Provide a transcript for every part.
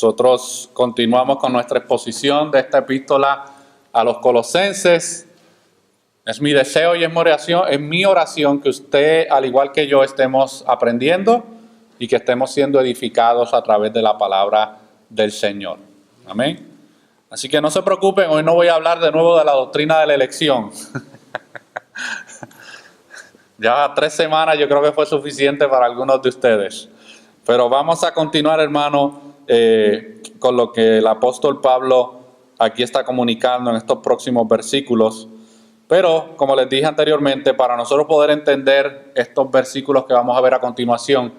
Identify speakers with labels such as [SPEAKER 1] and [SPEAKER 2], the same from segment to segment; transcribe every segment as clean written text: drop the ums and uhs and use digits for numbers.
[SPEAKER 1] Nosotros continuamos con nuestra exposición de esta epístola a los Colosenses. Es mi deseo y es mi oración que usted, al igual que yo, estemos aprendiendo y que estemos siendo edificados a través de la palabra del Señor. Amén. Así que no se preocupen, hoy no voy a hablar de nuevo de la doctrina de la elección. Ya 3 semanas yo creo que fue suficiente para algunos de ustedes. Pero vamos a continuar, hermano, con lo que el apóstol Pablo aquí está comunicando en estos próximos versículos. Pero, como les dije anteriormente, para nosotros poder entender estos versículos que vamos a ver a continuación,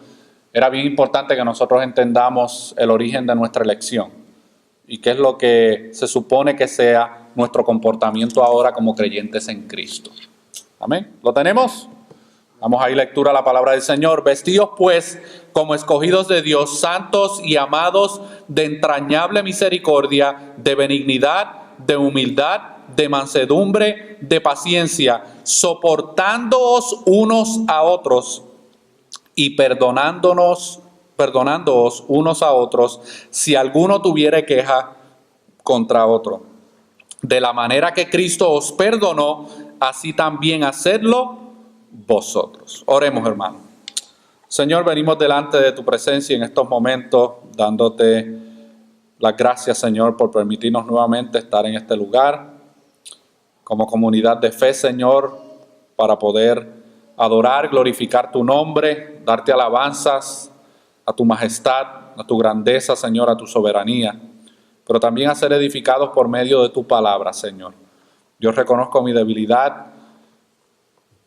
[SPEAKER 1] era bien importante que nosotros entendamos el origen de nuestra elección y qué es lo que se supone que sea nuestro comportamiento ahora como creyentes en Cristo. Amén. ¿Lo tenemos? Vamos a ir lectura a la palabra del Señor. Vestidos pues como escogidos de Dios, santos y amados, de entrañable misericordia, de benignidad, de humildad, de mansedumbre, de paciencia, soportándoos unos a otros y perdonándoos unos a otros, si alguno tuviere queja contra otro. De la manera que Cristo os perdonó, así también hacedlo vosotros. Oremos, hermano. Señor, venimos delante de tu presencia en estos momentos, dándote las gracias, Señor, por permitirnos nuevamente estar en este lugar, como comunidad de fe, Señor, para poder adorar, glorificar tu nombre, darte alabanzas a tu majestad, a tu grandeza, Señor, a tu soberanía, pero también a ser edificados por medio de tu palabra, Señor. Yo reconozco mi debilidad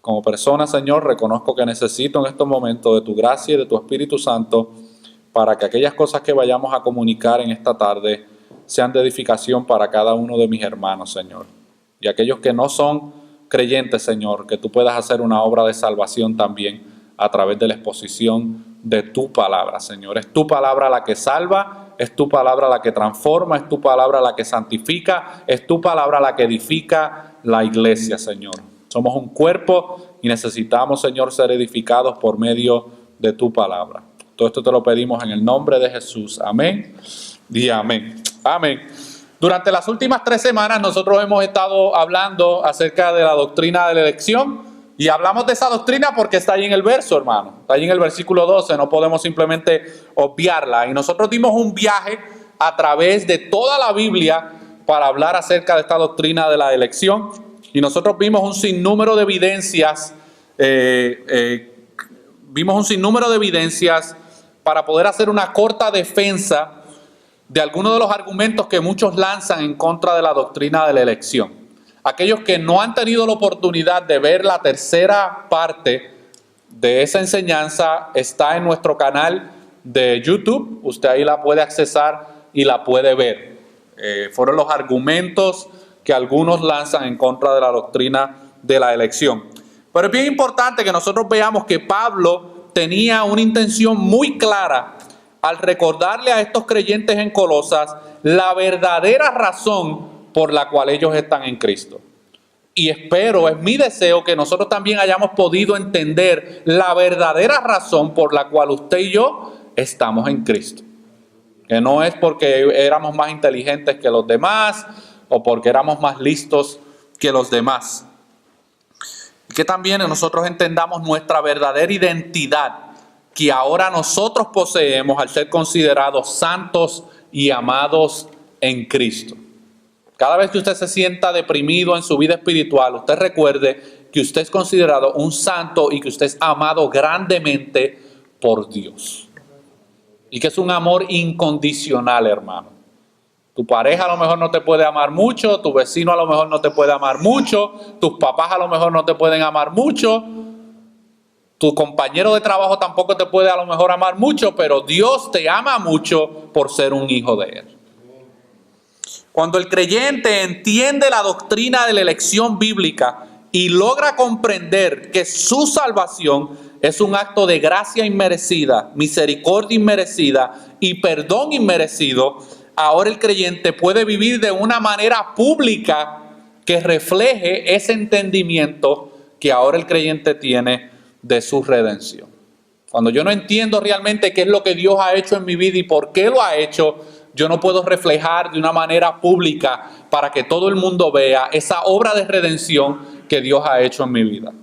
[SPEAKER 1] como persona, Señor, reconozco que necesito en estos momentos de tu gracia y de tu Espíritu Santo para que aquellas cosas que vayamos a comunicar en esta tarde sean de edificación para cada uno de mis hermanos, Señor. Y aquellos que no son creyentes, Señor, que tú puedas hacer una obra de salvación también a través de la exposición de tu palabra, Señor. Es tu palabra la que salva, es tu palabra la que transforma, es tu palabra la que santifica, es tu palabra la que edifica la iglesia, Señor. Somos un cuerpo y necesitamos, Señor, ser edificados por medio de tu palabra. Todo esto te lo pedimos en el nombre de Jesús. Amén y amén. Amén. Durante las últimas 3 semanas nosotros hemos estado hablando acerca de la doctrina de la elección y hablamos de esa doctrina porque está ahí en el verso, hermano. Está ahí en el versículo 12, no podemos simplemente obviarla. Y nosotros dimos un viaje a través de toda la Biblia para hablar acerca de esta doctrina de la elección. Y nosotros vimos un sinnúmero de evidencias, para poder hacer una corta defensa de algunos de los argumentos que muchos lanzan en contra de la doctrina de la elección. Aquellos que no han tenido la oportunidad de ver la tercera parte de esa enseñanza está en nuestro canal de YouTube. Usted ahí la puede accesar y la puede ver. Fueron los argumentos que algunos lanzan en contra de la doctrina de la elección. Pero es bien importante que nosotros veamos que Pablo tenía una intención muy clara al recordarle a estos creyentes en Colosas la verdadera razón por la cual ellos están en Cristo. Y espero, es mi deseo que nosotros también hayamos podido entender la verdadera razón por la cual usted y yo estamos en Cristo. Que no es porque éramos más inteligentes que los demás, o porque éramos más listos que los demás. Y que también nosotros entendamos nuestra verdadera identidad que ahora nosotros poseemos al ser considerados santos y amados en Cristo. Cada vez que usted se sienta deprimido en su vida espiritual, usted recuerde que usted es considerado un santo y que usted es amado grandemente por Dios. Y que es un amor incondicional, hermano. Tu pareja a lo mejor no te puede amar mucho, tu vecino a lo mejor no te puede amar mucho, tus papás a lo mejor no te pueden amar mucho, tu compañero de trabajo tampoco te puede a lo mejor amar mucho, pero Dios te ama mucho por ser un hijo de Él. Cuando el creyente entiende la doctrina de la elección bíblica y logra comprender que su salvación es un acto de gracia inmerecida, misericordia inmerecida y perdón inmerecido, ahora el creyente puede vivir de una manera pública que refleje ese entendimiento que ahora el creyente tiene de su redención. Cuando yo no entiendo realmente qué es lo que Dios ha hecho en mi vida y por qué lo ha hecho, yo no puedo reflejar de una manera pública para que todo el mundo vea esa obra de redención que Dios ha hecho en mi vida.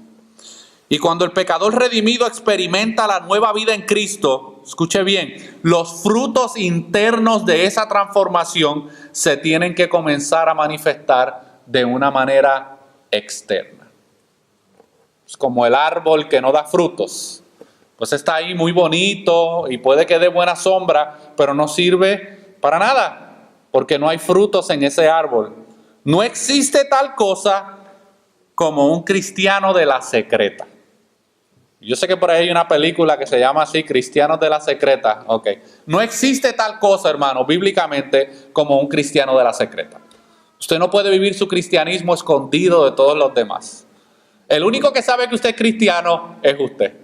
[SPEAKER 1] Y cuando el pecador redimido experimenta la nueva vida en Cristo, escuche bien, los frutos internos de esa transformación se tienen que comenzar a manifestar de una manera externa. Es como el árbol que no da frutos. Pues está ahí muy bonito y puede que dé buena sombra, pero no sirve para nada, porque no hay frutos en ese árbol. No existe tal cosa como un cristiano de la secreta. Yo sé que por ahí hay una película que se llama así, Cristianos de la Secreta. Ok. No existe tal cosa, hermano, bíblicamente, como un cristiano de la secreta. Usted no puede vivir su cristianismo escondido de todos los demás. El único que sabe que usted es cristiano es usted.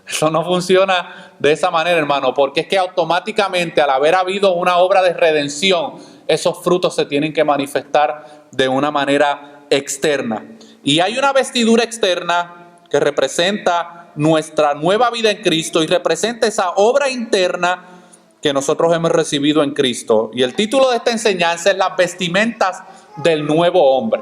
[SPEAKER 1] Eso no funciona de esa manera, hermano, porque es que automáticamente al haber habido una obra de redención, esos frutos se tienen que manifestar de una manera externa. Y hay una vestidura externa que representa nuestra nueva vida en Cristo y representa esa obra interna que nosotros hemos recibido en Cristo. Y el título de esta enseñanza es las vestimentas del nuevo hombre.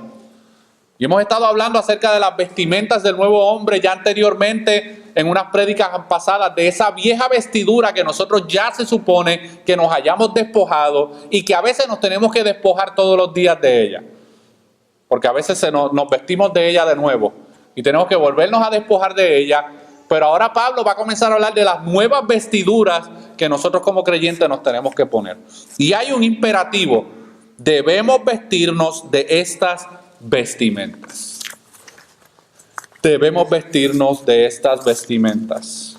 [SPEAKER 1] Y hemos estado hablando acerca de las vestimentas del nuevo hombre ya anteriormente en unas prédicas pasadas, de esa vieja vestidura que nosotros ya se supone que nos hayamos despojado y que a veces nos tenemos que despojar todos los días de ella. Porque a veces nos vestimos de ella de nuevo y tenemos que volvernos a despojar de ella. Pero ahora Pablo va a comenzar a hablar de las nuevas vestiduras que nosotros como creyentes nos tenemos que poner. Y hay un imperativo: debemos vestirnos de estas vestimentas. Debemos vestirnos de estas vestimentas.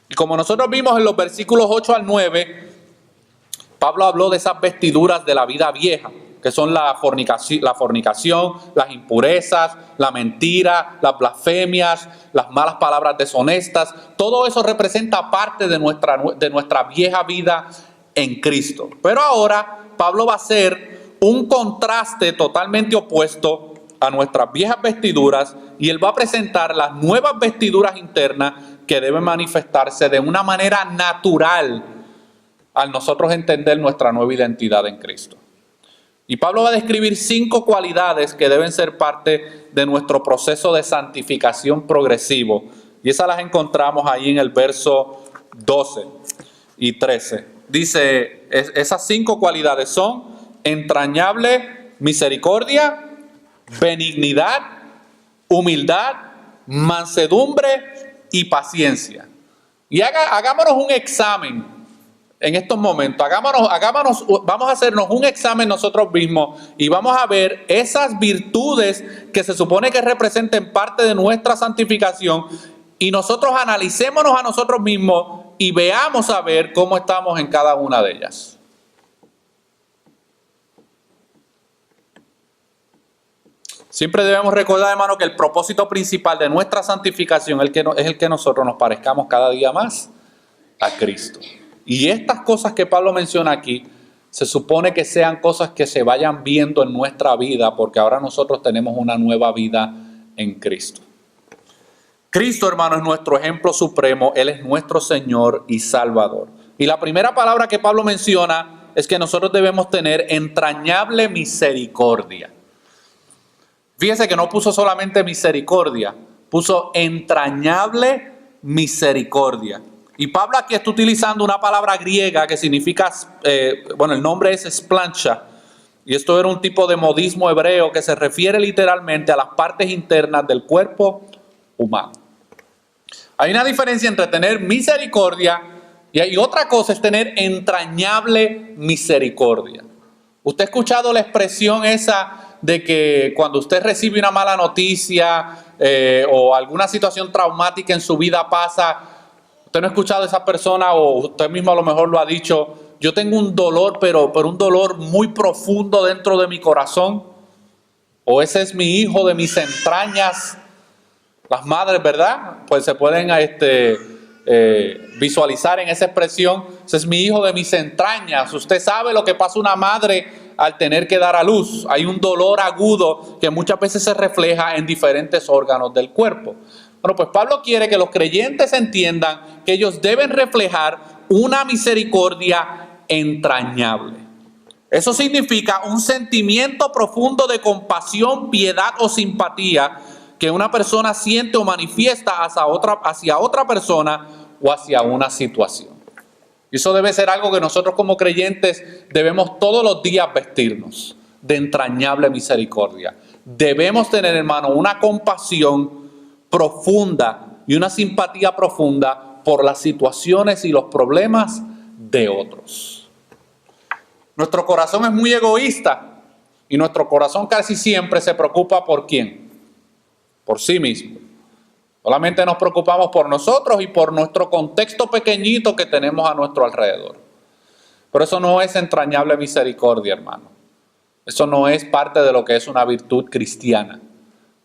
[SPEAKER 1] Y como nosotros vimos en los versículos 8 al 9, Pablo habló de esas vestiduras de la vida vieja, que son la fornicación, las impurezas, la mentira, las blasfemias, las malas palabras deshonestas. Todo eso representa parte de nuestra vieja vida en Cristo. Pero ahora Pablo va a hacer un contraste totalmente opuesto a nuestras viejas vestiduras y él va a presentar las nuevas vestiduras internas que deben manifestarse de una manera natural al nosotros entender nuestra nueva identidad en Cristo. Y Pablo va a describir 5 cualidades que deben ser parte de nuestro proceso de santificación progresivo. Y esas las encontramos ahí en el verso 12 y 13. Dice, esas 5 cualidades son entrañable misericordia, benignidad, humildad, mansedumbre y paciencia. Y hagámonos un examen en estos momentos. Vamos a hacernos un examen nosotros mismos y vamos a ver esas virtudes que se supone que representen parte de nuestra santificación y nosotros analicémonos a nosotros mismos y veamos a ver cómo estamos en cada una de ellas. Siempre debemos recordar, hermano, que el propósito principal de nuestra santificación es el que nosotros nos parezcamos cada día más a Cristo. Y estas cosas que Pablo menciona aquí, se supone que sean cosas que se vayan viendo en nuestra vida, porque ahora nosotros tenemos una nueva vida en Cristo. Cristo, hermano, es nuestro ejemplo supremo. Él es nuestro Señor y Salvador. Y la primera palabra que Pablo menciona es que nosotros debemos tener entrañable misericordia. Fíjese que no puso solamente misericordia, puso entrañable misericordia. Y Pablo aquí está utilizando una palabra griega que significa, el nombre es splancha. Y esto era un tipo de modismo hebreo que se refiere literalmente a las partes internas del cuerpo humano. Hay una diferencia entre tener misericordia y otra cosa es tener entrañable misericordia. ¿Usted ha escuchado la expresión esa de que cuando usted recibe una mala noticia o alguna situación traumática en su vida pasa, usted no ha escuchado a esa persona o usted mismo a lo mejor lo ha dicho, yo tengo un dolor, pero un dolor muy profundo dentro de mi corazón, o ese es mi hijo de mis entrañas? Las madres, ¿verdad? Pues se pueden visualizar en esa expresión, ese es mi hijo de mis entrañas. Usted sabe lo que pasa una madre al tener que dar a luz. Hay un dolor agudo que muchas veces se refleja en diferentes órganos del cuerpo. Bueno, pues Pablo quiere que los creyentes entiendan que ellos deben reflejar una misericordia entrañable. Eso significa un sentimiento profundo de compasión, piedad o simpatía que una persona siente o manifiesta hacia otra persona o hacia una situación. Y eso debe ser algo que nosotros como creyentes debemos todos los días vestirnos de entrañable misericordia. Debemos tener, hermano, una compasión profunda y una simpatía profunda por las situaciones y los problemas de otros. Nuestro corazón es muy egoísta y nuestro corazón casi siempre se preocupa ¿por quién? Por sí mismo. Solamente nos preocupamos por nosotros y por nuestro contexto pequeñito que tenemos a nuestro alrededor. Pero eso no es entrañable misericordia, hermano. Eso no es parte de lo que es una virtud cristiana.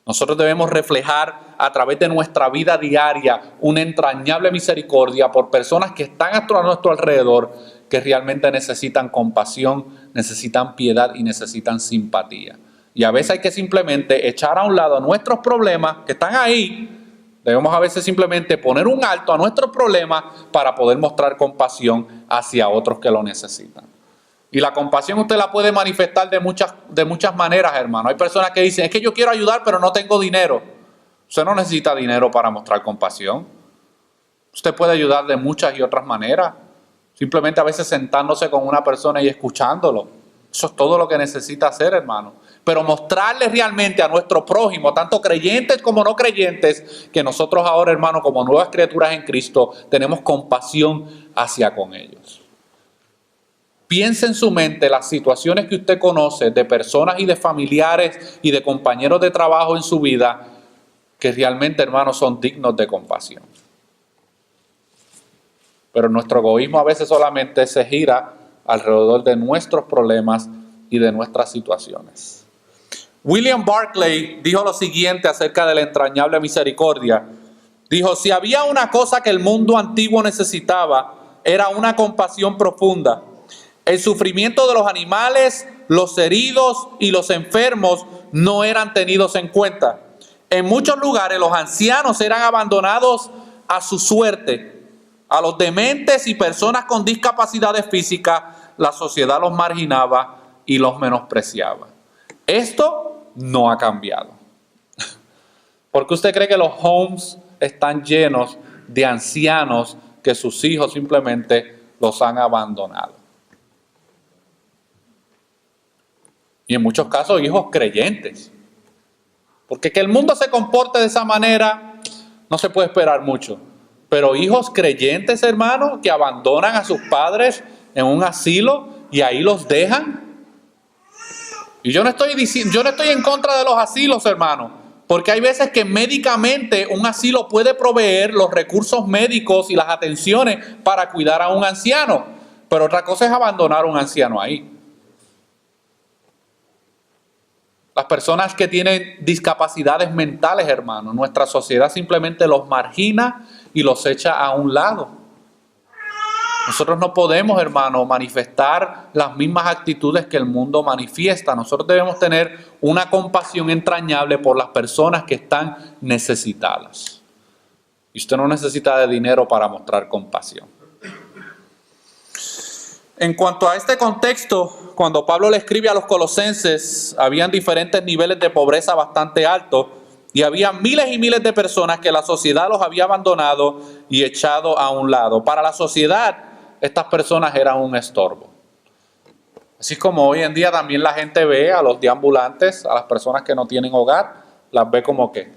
[SPEAKER 1] Nosotros debemos reflejar a través de nuestra vida diaria una entrañable misericordia por personas que están a nuestro alrededor, que realmente necesitan compasión, necesitan piedad y necesitan simpatía. Y a veces hay que simplemente echar a un lado nuestros problemas que están ahí. Debemos a veces simplemente poner un alto a nuestros problemas para poder mostrar compasión hacia otros que lo necesitan. Y la compasión usted la puede manifestar de muchas maneras, hermano. Hay personas que dicen, es que yo quiero ayudar, pero no tengo dinero. Usted no necesita dinero para mostrar compasión. Usted puede ayudar de muchas y otras maneras. Simplemente a veces sentándose con una persona y escuchándolo. Eso es todo lo que necesita hacer, hermano. Pero mostrarle realmente a nuestro prójimo, tanto creyentes como no creyentes, que nosotros ahora, hermano, como nuevas criaturas en Cristo, tenemos compasión hacia con ellos. Piense en su mente las situaciones que usted conoce de personas y de familiares y de compañeros de trabajo en su vida que realmente, hermanos, son dignos de compasión. Pero nuestro egoísmo a veces solamente se gira alrededor de nuestros problemas y de nuestras situaciones. William Barclay dijo lo siguiente acerca de la entrañable misericordia. Dijo, si había una cosa que el mundo antiguo necesitaba, era una compasión profunda. El sufrimiento de los animales, los heridos y los enfermos no eran tenidos en cuenta. En muchos lugares los ancianos eran abandonados a su suerte. A los dementes y personas con discapacidades físicas, la sociedad los marginaba y los menospreciaba. Esto no ha cambiado. ¿Por qué usted cree que los homes están llenos de ancianos que sus hijos simplemente los han abandonado? Y en muchos casos hijos creyentes. Porque que el mundo se comporte de esa manera no se puede esperar mucho. Pero hijos creyentes, hermanos, que abandonan a sus padres en un asilo y ahí los dejan. Y yo no estoy en contra de los asilos, hermanos, porque hay veces que médicamente un asilo puede proveer los recursos médicos y las atenciones para cuidar a un anciano. Pero otra cosa es abandonar a un anciano ahí. Las personas que tienen discapacidades mentales, hermanos, nuestra sociedad simplemente los margina y los echa a un lado. Nosotros no podemos, hermano, manifestar las mismas actitudes que el mundo manifiesta. Nosotros debemos tener una compasión entrañable por las personas que están necesitadas. Y usted no necesita de dinero para mostrar compasión. En cuanto a este contexto, cuando Pablo le escribe a los colosenses, habían diferentes niveles de pobreza bastante altos y había miles y miles de personas que la sociedad los había abandonado y echado a un lado. Para la sociedad, estas personas eran un estorbo. Así como hoy en día también la gente ve a los deambulantes, a las personas que no tienen hogar, las ve como ¿qué?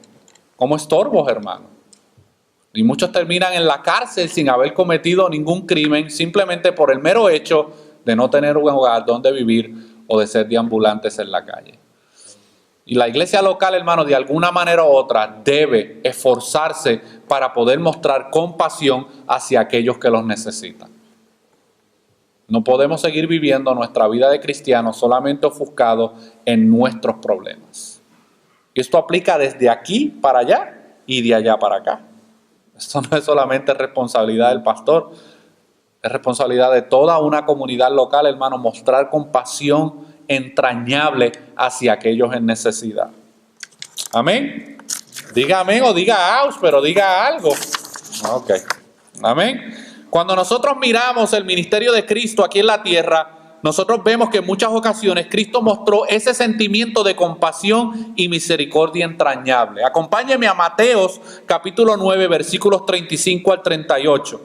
[SPEAKER 1] Como estorbos, hermano. Y muchos terminan en la cárcel sin haber cometido ningún crimen, simplemente por el mero hecho de no tener un hogar donde vivir o de ser deambulantes en la calle. Y la iglesia local, hermano, de alguna manera u otra debe esforzarse para poder mostrar compasión hacia aquellos que los necesitan. No podemos seguir viviendo nuestra vida de cristianos solamente ofuscados en nuestros problemas. Y esto aplica desde aquí para allá y de allá para acá. Esto no es solamente responsabilidad del pastor, es responsabilidad de toda una comunidad local, hermano, mostrar compasión entrañable hacia aquellos en necesidad. Amén. Diga amén o diga aus, pero diga algo. Ok. Amén. Cuando nosotros miramos el ministerio de Cristo aquí en la tierra, nosotros vemos que en muchas ocasiones Cristo mostró ese sentimiento de compasión y misericordia entrañable. Acompáñenme a Mateos capítulo 9, versículos 35 al 38.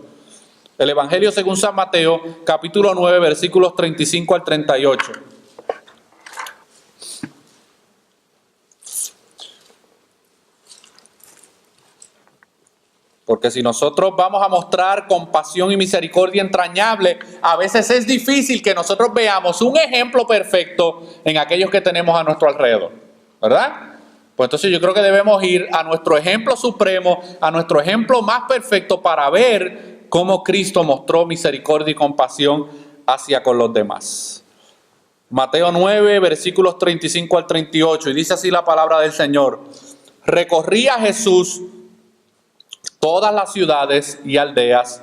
[SPEAKER 1] El Evangelio según San Mateo, capítulo 9, versículos 35 al 38. Porque si nosotros vamos a mostrar compasión y misericordia entrañable, a veces es difícil que nosotros veamos un ejemplo perfecto en aquellos que tenemos a nuestro alrededor, ¿verdad? Pues entonces yo creo que debemos ir a nuestro ejemplo supremo, a nuestro ejemplo más perfecto para ver cómo Cristo mostró misericordia y compasión hacia con los demás. Mateo 9, versículos 35 al 38, y dice así la palabra del Señor. Recorría Jesús todas las ciudades y aldeas,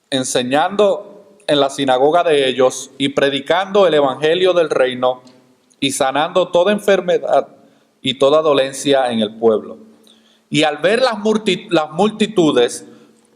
[SPEAKER 1] enseñando en la sinagoga de ellos y predicando el evangelio del reino y sanando toda enfermedad y toda dolencia en el pueblo. Y al ver las multitudes,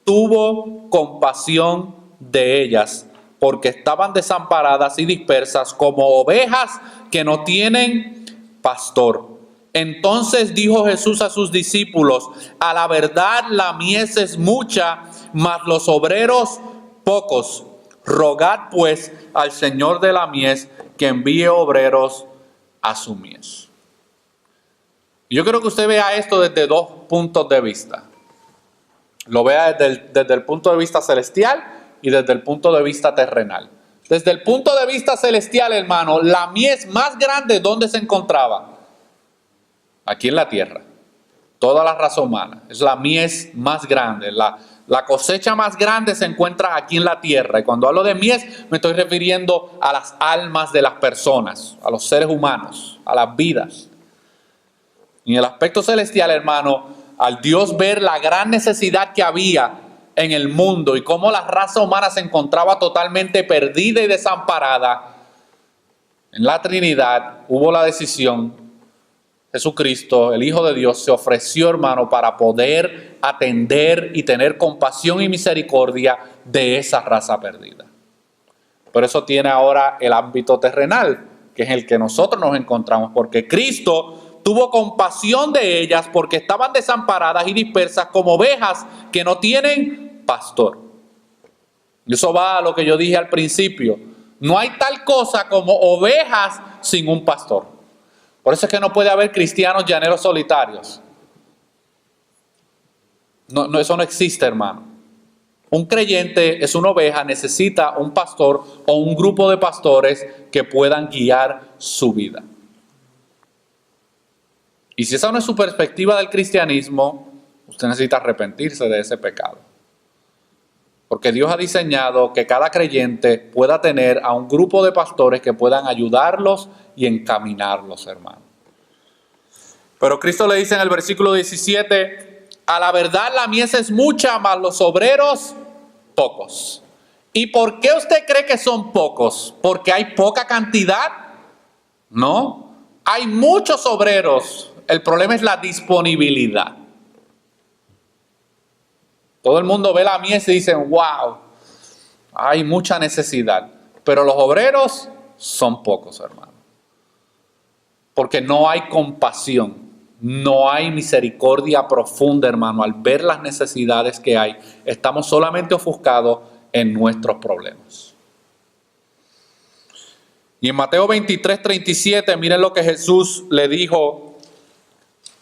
[SPEAKER 1] tuvo compasión de ellas, porque estaban desamparadas y dispersas como ovejas que no tienen pastor. Entonces dijo Jesús a sus discípulos: a la verdad la mies es mucha, mas los obreros pocos. Rogad pues al Señor de la mies que envíe obreros a su mies. Yo creo que usted vea esto desde dos puntos de vista. Lo vea desde el punto de vista celestial y desde el punto de vista terrenal. Desde el punto de vista celestial, hermano, la mies más grande, ¿dónde se encontraba? Aquí en la tierra. Toda la raza humana. Es la mies más grande. La cosecha más grande se encuentra aquí en la tierra. Y cuando hablo de mies, me estoy refiriendo a las almas de las personas, a los seres humanos, a las vidas. Y en el aspecto celestial, hermano, al Dios ver la gran necesidad que había en el mundo y cómo la raza humana se encontraba totalmente perdida y desamparada, en la Trinidad hubo la decisión. Jesucristo, el Hijo de Dios, se ofreció, hermano, para poder atender y tener compasión y misericordia de esa raza perdida. Por eso tiene ahora el ámbito terrenal, que es el que nosotros nos encontramos, porque Cristo tuvo compasión de ellas porque estaban desamparadas y dispersas como ovejas que no tienen pastor. Y eso va a lo que yo dije al principio. No hay tal cosa como ovejas sin un pastor. Por eso es que no puede haber cristianos llaneros solitarios. No, eso no existe, hermano. Un creyente es una oveja, necesita un pastor o un grupo de pastores que puedan guiar su vida. Y si esa no es su perspectiva del cristianismo, usted necesita arrepentirse de ese pecado. Porque Dios ha diseñado que cada creyente pueda tener a un grupo de pastores que puedan ayudarlos y encaminarlos, hermano. Pero Cristo le dice en el versículo 17, a la verdad la mies es mucha, mas los obreros pocos. ¿Y por qué usted cree que son pocos? ¿Porque hay poca cantidad? No, hay muchos obreros. El problema es la disponibilidad. Todo el mundo ve la mies y dicen, wow, hay mucha necesidad. Pero los obreros son pocos, hermano. Porque no hay compasión, no hay misericordia profunda, hermano. Al ver las necesidades que hay, estamos solamente ofuscados en nuestros problemas. Y en Mateo 23, 37, miren lo que Jesús le dijo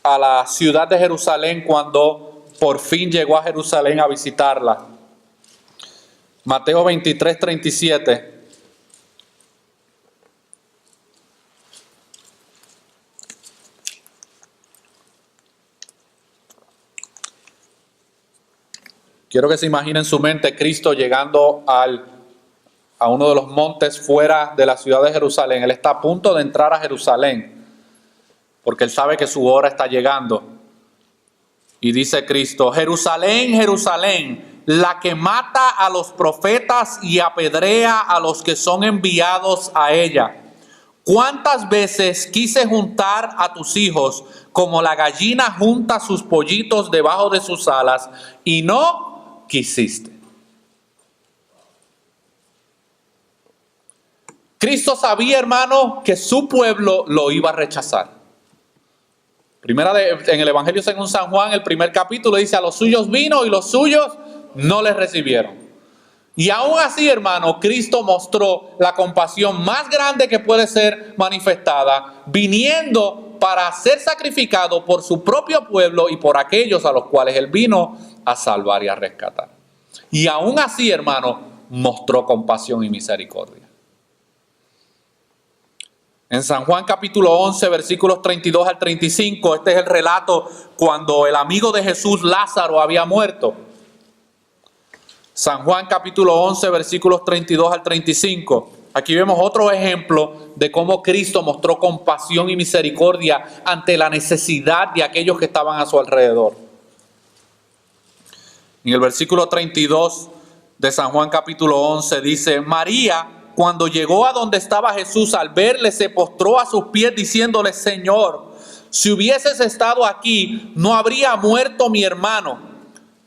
[SPEAKER 1] a la ciudad de Jerusalén cuando por fin llegó a Jerusalén a visitarla. Mateo 23, 37. Quiero que se imaginen en su mente Cristo llegando a uno de los montes fuera de la ciudad de Jerusalén. Él está a punto de entrar a Jerusalén porque él sabe que su hora está llegando. Y dice Cristo, Jerusalén, Jerusalén, la que mata a los profetas y apedrea a los que son enviados a ella. ¿Cuántas veces quise juntar a tus hijos como la gallina junta sus pollitos debajo de sus alas y no quisiste? Cristo sabía, hermano, que su pueblo lo iba a rechazar. En el Evangelio según San Juan, el primer capítulo dice, a los suyos vino y los suyos no les recibieron. Y aún así, hermano, Cristo mostró la compasión más grande que puede ser manifestada, viniendo para ser sacrificado por su propio pueblo y por aquellos a los cuales Él vino a salvar y a rescatar. Y aún así, hermano, mostró compasión y misericordia. En San Juan capítulo 11, versículos 32 al 35, este es el relato cuando el amigo de Jesús, Lázaro, había muerto. San Juan capítulo 11, versículos 32 al 35. Aquí vemos otro ejemplo de cómo Cristo mostró compasión y misericordia ante la necesidad de aquellos que estaban a su alrededor. En el versículo 32 de San Juan capítulo 11 dice, María, cuando llegó a donde estaba Jesús, al verle, se postró a sus pies diciéndole, Señor, si hubieses estado aquí, no habría muerto mi hermano.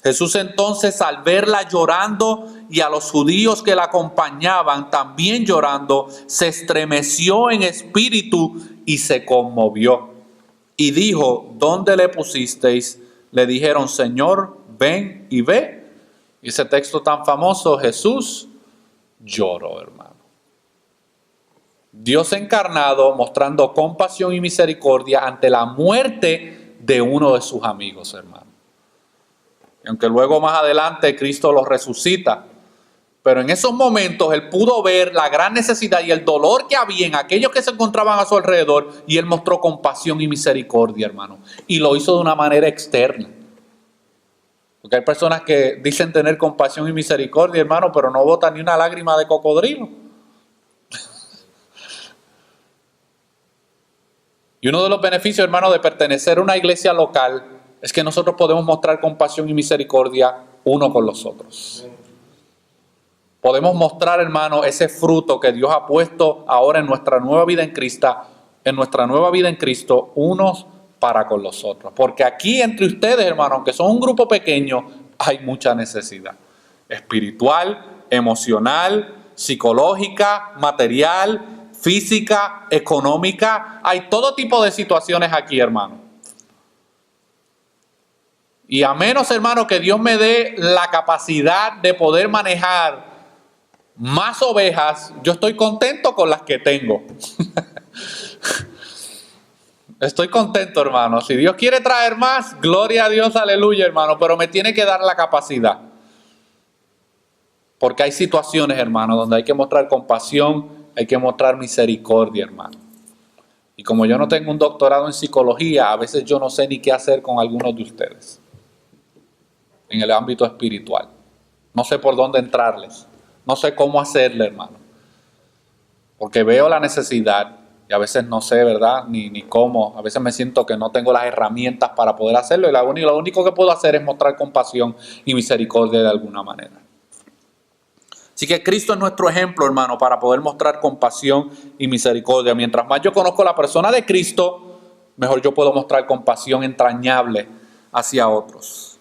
[SPEAKER 1] Jesús entonces, al verla llorando y a los judíos que la acompañaban también llorando, se estremeció en espíritu y se conmovió. Y dijo, ¿dónde le pusisteis? Le dijeron, Señor, ven y ve. Y ese texto tan famoso, Jesús lloró, hermano. Dios encarnado mostrando compasión y misericordia ante la muerte de uno de sus amigos, hermano. Y aunque luego más adelante Cristo los resucita, pero en esos momentos Él pudo ver la gran necesidad y el dolor que había en aquellos que se encontraban a su alrededor y Él mostró compasión y misericordia, hermano. Y lo hizo de una manera externa. Porque hay personas que dicen tener compasión y misericordia, hermano, pero no botan ni una lágrima de cocodrilo. Y uno de los beneficios, hermano, de pertenecer a una iglesia local es que nosotros podemos mostrar compasión y misericordia uno con los otros. Podemos mostrar, hermano, ese fruto que Dios ha puesto ahora en nuestra nueva vida en Cristo, unos para con los otros. Porque aquí entre ustedes, hermano, aunque son un grupo pequeño, hay mucha necesidad. Espiritual, emocional, psicológica, material, física, económica. Hay todo tipo de situaciones aquí, hermano. Y a menos, hermano, que Dios me dé la capacidad de poder manejar más ovejas, yo estoy contento con las que tengo. Estoy contento, hermano. Si Dios quiere traer más, gloria a Dios, aleluya, hermano. Pero me tiene que dar la capacidad. Porque hay situaciones, hermano, donde hay que mostrar compasión, hay que mostrar misericordia, hermano. Y como yo no tengo un doctorado en psicología, a veces yo no sé ni qué hacer con algunos de ustedes. En el ámbito espiritual. No sé por dónde entrarles. No sé cómo hacerle, hermano. Porque veo la necesidad y a veces no sé, ¿verdad? Ni cómo. A veces me siento que no tengo las herramientas para poder hacerlo. Y lo único que puedo hacer es mostrar compasión y misericordia de alguna manera. Así que Cristo es nuestro ejemplo, hermano, para poder mostrar compasión y misericordia. Mientras más yo conozco la persona de Cristo, mejor yo puedo mostrar compasión entrañable hacia otros.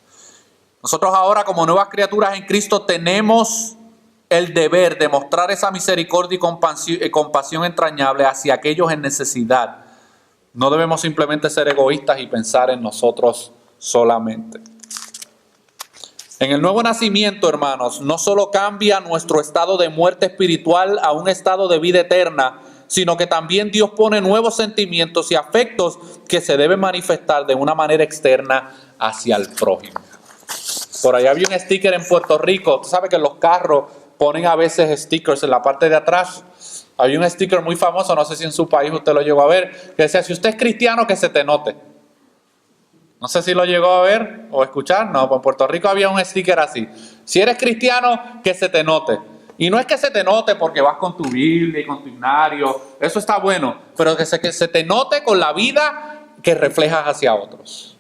[SPEAKER 1] Nosotros ahora, como nuevas criaturas en Cristo, tenemos el deber de mostrar esa misericordia y compasión entrañable hacia aquellos en necesidad. No debemos simplemente ser egoístas y pensar en nosotros solamente. En el nuevo nacimiento, hermanos, no solo cambia nuestro estado de muerte espiritual a un estado de vida eterna, sino que también Dios pone nuevos sentimientos y afectos que se deben manifestar de una manera externa hacia el prójimo. Por allá había un sticker en Puerto Rico. Tú sabes que en los carros ponen a veces stickers en la parte de atrás. Había un sticker muy famoso, no sé si en su país usted lo llegó a ver, que decía, si usted es cristiano, que se te note. No sé si lo llegó a ver o escuchar. No, pues en Puerto Rico había un sticker así. Si eres cristiano, que se te note. Y no es que se te note porque vas con tu Biblia y con tu himnario. Eso está bueno. Pero que se te note con la vida que reflejas hacia otros.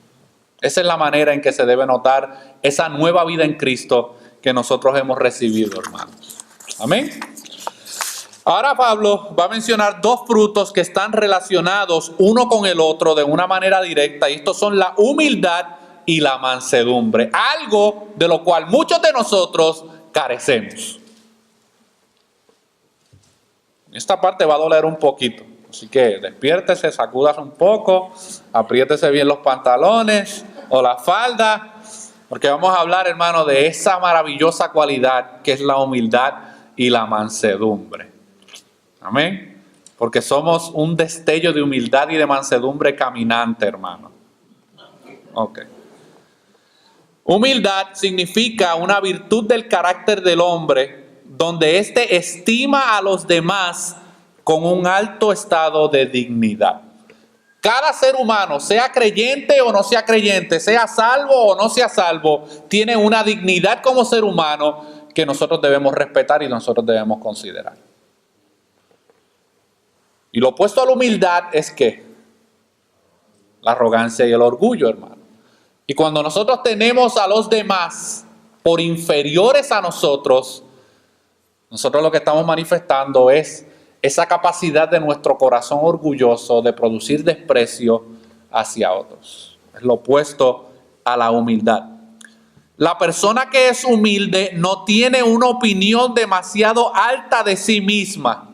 [SPEAKER 1] Esa es la manera en que se debe notar esa nueva vida en Cristo que nosotros hemos recibido, hermanos. Amén. Ahora Pablo va a mencionar dos frutos que están relacionados uno con el otro de una manera directa. Y estos son la humildad y la mansedumbre. Algo de lo cual muchos de nosotros carecemos. Esta parte va a doler un poquito. Así que despiértese, sacúdase un poco, apriétese bien los pantalones o la falda, porque vamos a hablar, hermano, de esa maravillosa cualidad que es la humildad y la mansedumbre. Amén. Porque somos un destello de humildad y de mansedumbre caminante, hermano. Ok. Humildad significa una virtud del carácter del hombre, donde éste estima a los demás con un alto estado de dignidad. Cada ser humano, sea creyente o no sea creyente, sea salvo o no sea salvo, tiene una dignidad como ser humano que nosotros debemos respetar y nosotros debemos considerar. Y lo opuesto a la humildad es ¿qué? La arrogancia y el orgullo, hermano. Y cuando nosotros tenemos a los demás por inferiores a nosotros lo que estamos manifestando es esa capacidad de nuestro corazón orgulloso de producir desprecio hacia otros. Es lo opuesto a la humildad. La persona que es humilde no tiene una opinión demasiado alta de sí misma.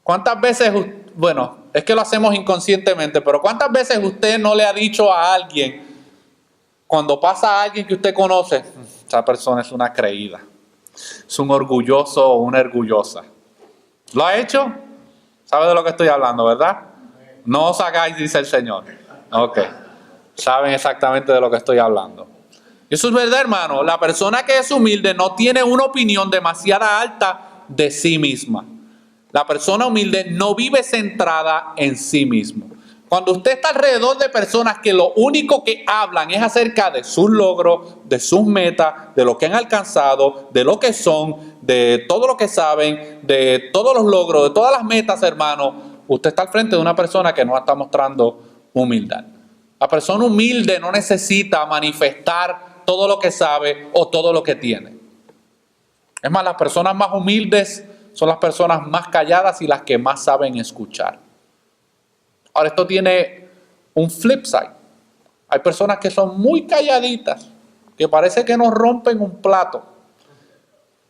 [SPEAKER 1] ¿Cuántas veces, bueno, es que lo hacemos inconscientemente, pero cuántas veces usted no le ha dicho a alguien, cuando pasa a alguien que usted conoce, esa persona es una creída, es un orgulloso o una orgullosa? ¿Lo ha hecho? ¿Sabe de lo que estoy hablando, verdad? No os hagáis, dice el Señor. Ok. Saben exactamente de lo que estoy hablando. Y eso es verdad, hermano. La persona que es humilde no tiene una opinión demasiado alta de sí misma. La persona humilde no vive centrada en sí mismo. Cuando usted está alrededor de personas que lo único que hablan es acerca de sus logros, de sus metas, de lo que han alcanzado, de lo que son, de todo lo que saben, de todos los logros, de todas las metas, hermano, usted está al frente de una persona que no está mostrando humildad. La persona humilde no necesita manifestar todo lo que sabe o todo lo que tiene. Es más, las personas más humildes son las personas más calladas y las que más saben escuchar. Ahora, esto tiene un flip side. Hay personas que son muy calladitas, que parece que nos rompen un plato,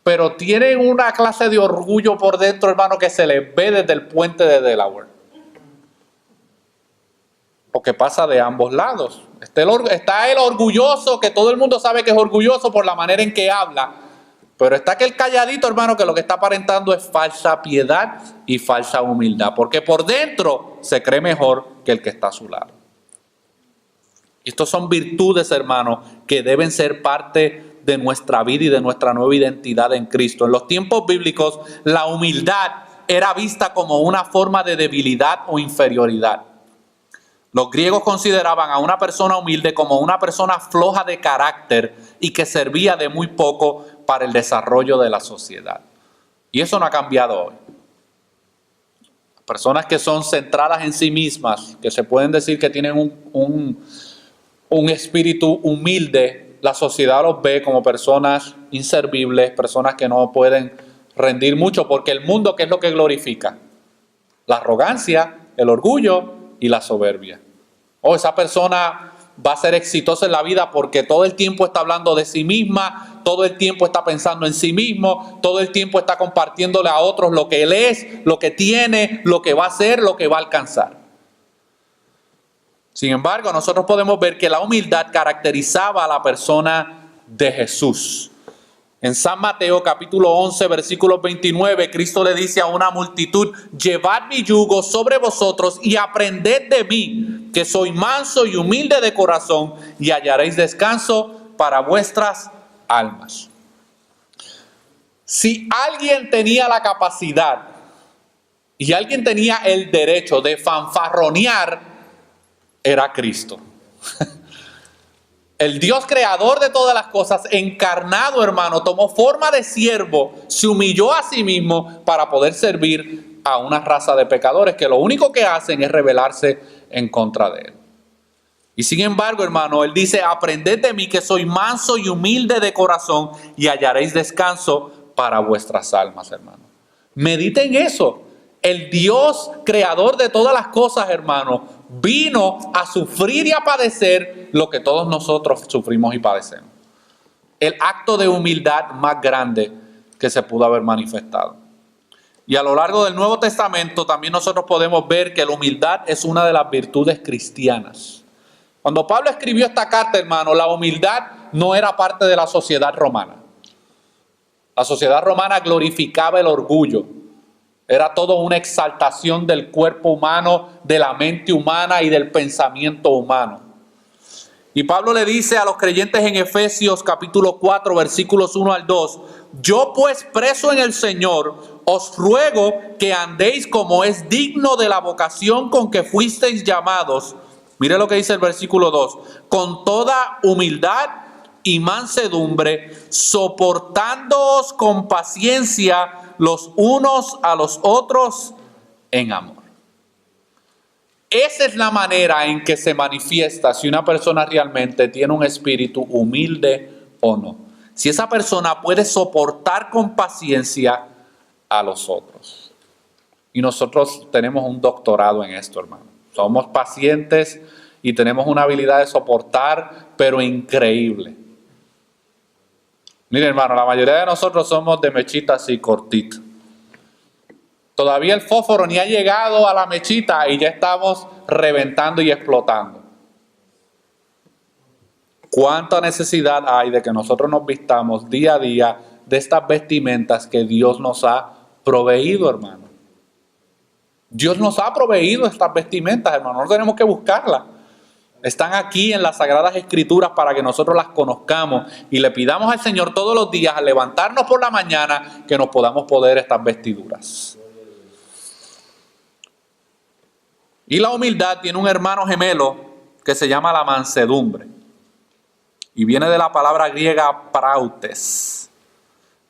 [SPEAKER 1] pero tienen una clase de orgullo por dentro, hermano, que se les ve desde el puente de Delaware. Porque pasa de ambos lados. Está el orgulloso, que todo el mundo sabe que es orgulloso por la manera en que habla, pero está aquel calladito, hermano, que lo que está aparentando es falsa piedad y falsa humildad, porque por dentro se cree mejor que el que está a su lado. Y estos son virtudes, hermano, que deben ser parte de nuestra vida y de nuestra nueva identidad en Cristo. En los tiempos bíblicos, la humildad era vista como una forma de debilidad o inferioridad. Los griegos consideraban a una persona humilde como una persona floja de carácter y que servía de muy poco para el desarrollo de la sociedad. Y eso no ha cambiado hoy. Personas que son centradas en sí mismas, que se pueden decir que tienen un espíritu humilde, la sociedad los ve como personas inservibles, personas que no pueden rendir mucho, porque el mundo, ¿qué es lo que glorifica? La arrogancia, el orgullo y la soberbia. Esa persona va a ser exitosa en la vida porque todo el tiempo está hablando de sí misma, todo el tiempo está pensando en sí mismo, todo el tiempo está compartiéndole a otros lo que él es, lo que tiene, lo que va a hacer, lo que va a alcanzar. Sin embargo, nosotros podemos ver que la humildad caracterizaba a la persona de Jesús. En San Mateo capítulo 11, versículo 29, Cristo le dice a una multitud: llevad mi yugo sobre vosotros y aprended de mí, que soy manso y humilde de corazón, y hallaréis descanso para vuestras almas. Si alguien tenía la capacidad y alguien tenía el derecho de fanfarronear, era Cristo. El Dios creador de todas las cosas, encarnado, hermano, tomó forma de siervo, se humilló a sí mismo para poder servir a una raza de pecadores que lo único que hacen es rebelarse en contra de él. Y sin embargo, hermano, él dice: aprended de mí, que soy manso y humilde de corazón, y hallaréis descanso para vuestras almas, hermano. Mediten eso. El Dios creador de todas las cosas, hermano, vino a sufrir y a padecer lo que todos nosotros sufrimos y padecemos. El acto de humildad más grande que se pudo haber manifestado. Y a lo largo del Nuevo Testamento también nosotros podemos ver que la humildad es una de las virtudes cristianas. Cuando Pablo escribió esta carta, hermano, la humildad no era parte de la sociedad romana. La sociedad romana glorificaba el orgullo. Era todo una exaltación del cuerpo humano, de la mente humana y del pensamiento humano. Y Pablo le dice a los creyentes en Efesios capítulo 4, versículos 1 al 2, yo pues preso en el Señor, os ruego que andéis como es digno de la vocación con que fuisteis llamados. Mire lo que dice el versículo 2, con toda humildad y mansedumbre, soportándoos con paciencia los unos a los otros en amor. Esa es la manera en que se manifiesta si una persona realmente tiene un espíritu humilde o no. Si esa persona puede soportar con paciencia a los otros. Y nosotros tenemos un doctorado en esto, hermano. Somos pacientes y tenemos una habilidad de soportar, pero increíble. Miren, hermano, la mayoría de nosotros somos de mechitas y cortitas. Todavía el fósforo ni ha llegado a la mechita y ya estamos reventando y explotando. ¿Cuánta necesidad hay de que nosotros nos vistamos día a día de estas vestimentas que Dios nos ha proveído, hermano? Dios nos ha proveído estas vestimentas, hermano. No tenemos que buscarlas. Están aquí en las Sagradas Escrituras para que nosotros las conozcamos y le pidamos al Señor todos los días al levantarnos por la mañana que nos podamos poner estas vestiduras. Y la humildad tiene un hermano gemelo que se llama la mansedumbre. Y viene de la palabra griega prautes.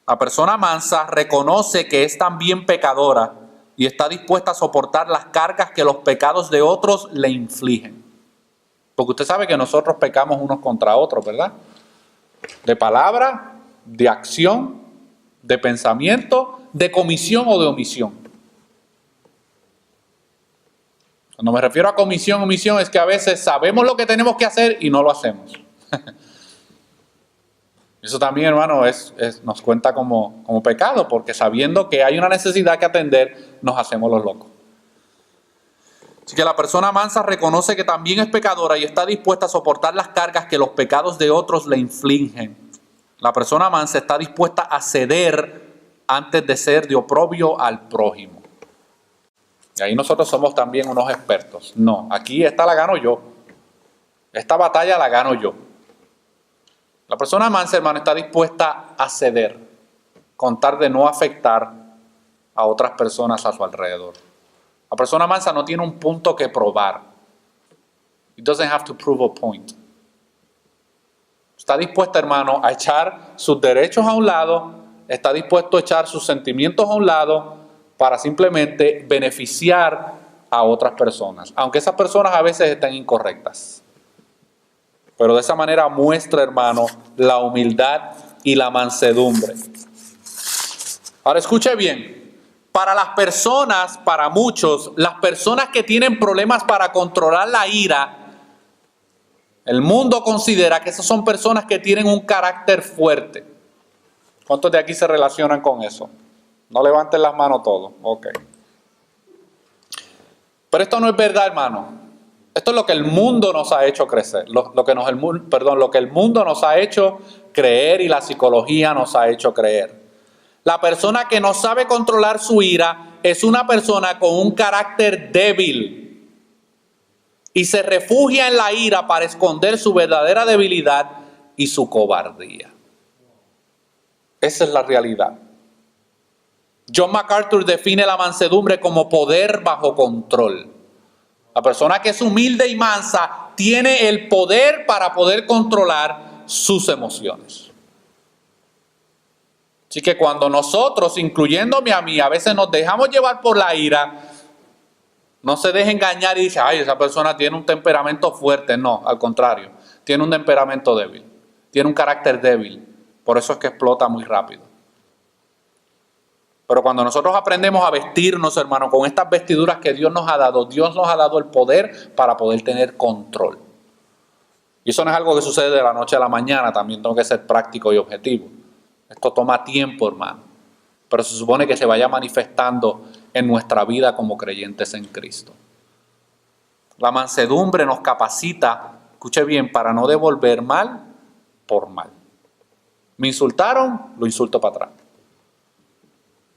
[SPEAKER 1] La persona mansa reconoce que es también pecadora y está dispuesta a soportar las cargas que los pecados de otros le infligen. Porque usted sabe que nosotros pecamos unos contra otros, ¿verdad? De palabra, de acción, de pensamiento, de comisión o de omisión. Cuando me refiero a comisión, omisión, es que a veces sabemos lo que tenemos que hacer y no lo hacemos. Eso también, hermano, nos cuenta como pecado, porque sabiendo que hay una necesidad que atender, nos hacemos los locos. Así que la persona mansa reconoce que también es pecadora y está dispuesta a soportar las cargas que los pecados de otros le infligen. La persona mansa está dispuesta a ceder antes de ser de oprobio al prójimo. Y ahí nosotros somos también unos expertos. No, aquí esta la gano yo. Esta batalla la gano yo. La persona mansa, hermano, está dispuesta a ceder, con tal de no afectar a otras personas a su alrededor. La persona mansa no tiene un punto que probar. It doesn't have to prove a point. Está dispuesta, hermano, a echar sus derechos a un lado, está dispuesto a echar sus sentimientos a un lado para simplemente beneficiar a otras personas, aunque esas personas a veces estén incorrectas. Pero de esa manera muestra, hermano, la humildad y la mansedumbre. Ahora escuche bien, para las personas, para muchos, las personas que tienen problemas para controlar la ira, el mundo considera que esas son personas que tienen un carácter fuerte. ¿Cuántos de aquí se relacionan con eso? No levanten las manos todos. Ok. Pero esto no es verdad, hermano. Esto es lo que el mundo nos ha hecho crecer. Lo que el mundo nos ha hecho creer y la psicología nos ha hecho creer. La persona que no sabe controlar su ira es una persona con un carácter débil y se refugia en la ira para esconder su verdadera debilidad y su cobardía. Esa es la realidad. John MacArthur define la mansedumbre como poder bajo control. La persona que es humilde y mansa tiene el poder para poder controlar sus emociones. Así que cuando nosotros, incluyéndome a mí, a veces nos dejamos llevar por la ira, no se deje engañar y dice, ay, esa persona tiene un temperamento fuerte. No, al contrario, tiene un temperamento débil, tiene un carácter débil. Por eso es que explota muy rápido. Pero cuando nosotros aprendemos a vestirnos, hermano, con estas vestiduras que Dios nos ha dado el poder para poder tener control. Y eso no es algo que sucede de la noche a la mañana, también tengo que ser práctico y objetivo. Esto toma tiempo, hermano. pero se supone que se vaya manifestando en nuestra vida como creyentes en Cristo. La mansedumbre nos capacita, escuche bien, para no devolver mal por mal. Me insultaron, lo insulto para atrás.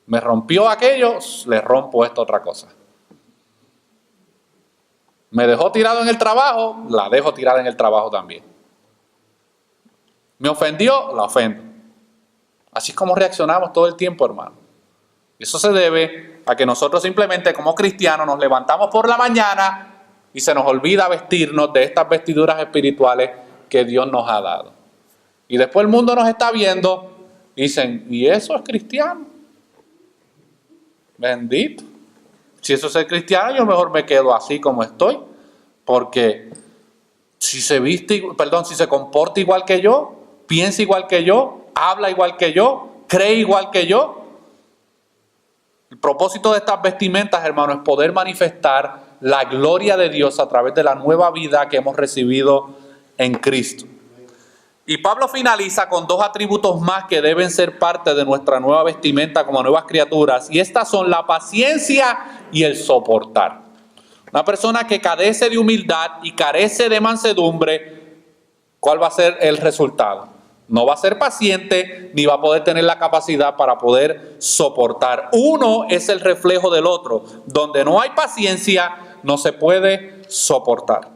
[SPEAKER 1] Me rompió aquello, le rompo esta otra cosa. Me dejó tirado en el trabajo, la dejo tirada en el trabajo también. Me ofendió, la ofendo. Así es como reaccionamos todo el tiempo, hermano. Eso se debe a que nosotros simplemente como cristianos nos levantamos por la mañana y se nos olvida vestirnos de estas vestiduras espirituales que Dios nos ha dado. Y después el mundo nos está viendo y dicen, ¿y eso es cristiano? Bendito. Si eso es cristiano, yo mejor me quedo así como estoy, porque si se comporta igual que yo, piensa igual que yo, habla igual que yo, cree igual que yo. El propósito de estas vestimentas, hermano, es poder manifestar la gloria de Dios a través de la nueva vida que hemos recibido en Cristo. Y Pablo finaliza con dos atributos más que deben ser parte de nuestra nueva vestimenta como nuevas criaturas, y estas son la paciencia y el soportar. Una persona que carece de humildad y carece de mansedumbre, ¿cuál va a ser el resultado? No va a ser paciente ni va a poder tener la capacidad para poder soportar. Uno es el reflejo del otro. Donde no hay paciencia, no se puede soportar.